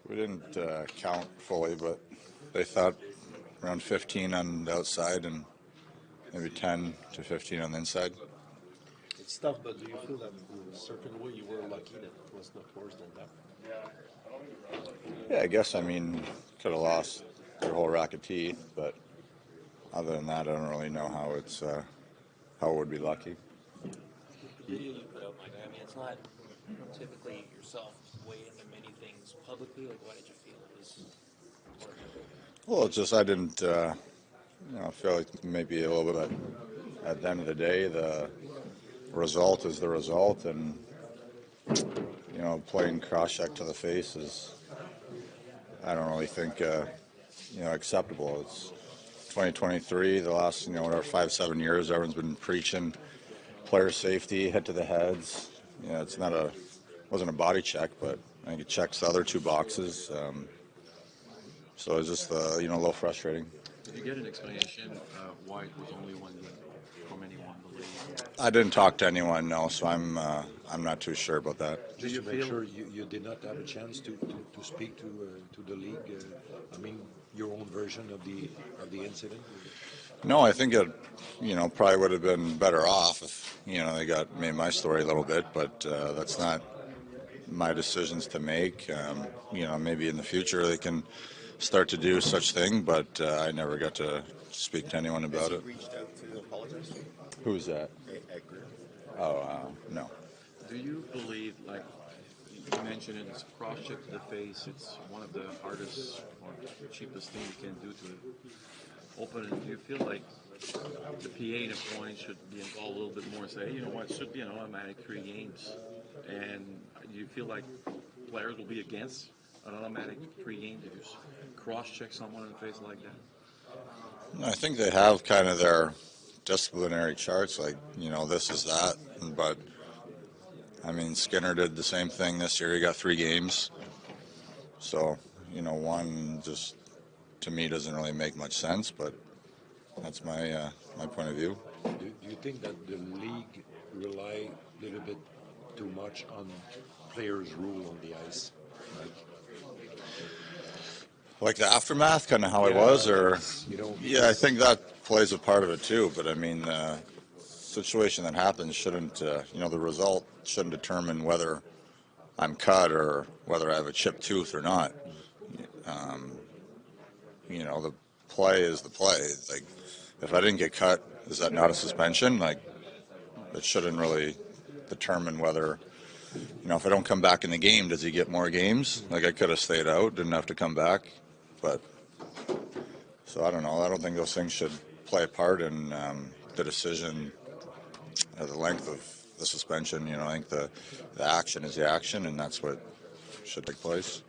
We didn't count fully, but they thought around 15 on the outside and maybe 10 to 15 on the inside. It's tough, but do you feel that in a certain way you were lucky that it was not worse than that? Yeah, I guess, I mean, could have lost their whole rack of teeth, but other than that, I don't really know how it would be lucky. The video you put out, Mike, I mean, it's not typically yourself weigh into many things publicly. Like, why did you feel it was important? Well, it's just I didn't, feel like maybe a little bit at the end of the day, the result is the result, and playing cross-check to the face is, I don't really think, acceptable. It's 2023, the last, whatever, 5, 7 years, everyone's been preaching player safety, hit to the heads. It's not wasn't a body check, but I think it checks the other two boxes. So it's just, a little frustrating. Did you get an explanation why it was only one game from anyone? I didn't talk to anyone, no, so I'm not too sure about that. Just to make sure you did not have a chance to speak to the league. I mean, your own version of the incident. No, I think it, probably would have been better off if, they made my story a little bit, but that's not my decisions to make. Maybe in the future they can start to do such thing, but I never got to speak to anyone about it. Reached out to apologize? Who's that? At Greer. Oh, no. Do you believe, like you mentioned, it's a cross check to the face? It's one of the hardest or cheapest things you can do to open it. Do you feel like the PA in a point should be involved a little bit more? Say, you know what, it should be an automatic 3 games. And do you feel like players will be against an automatic 3 games if you cross-check someone in the face like that? I think they have kind of their disciplinary charts, like, this is that. But, I mean, Skinner did the same thing this year. He got 3 games. So, one just, to me, doesn't really make much sense, but that's my point of view. Do you think that the league rely a little bit too much on players' rule on the ice? Like the aftermath, kind of how it was, or yeah, I think that plays a part of it too. But I mean, the situation that happens shouldn't, the result shouldn't determine whether I'm cut or whether I have a chipped tooth or not. The play is the play. Like, if I didn't get cut, is that not a suspension? Like, it shouldn't really determine whether, if I don't come back in the game, does he get more games? Like, I could have stayed out, didn't have to come back. But, so I don't know. I don't think those things should play a part in the decision of the length of the suspension. I think the action is the action, and that's what should take place.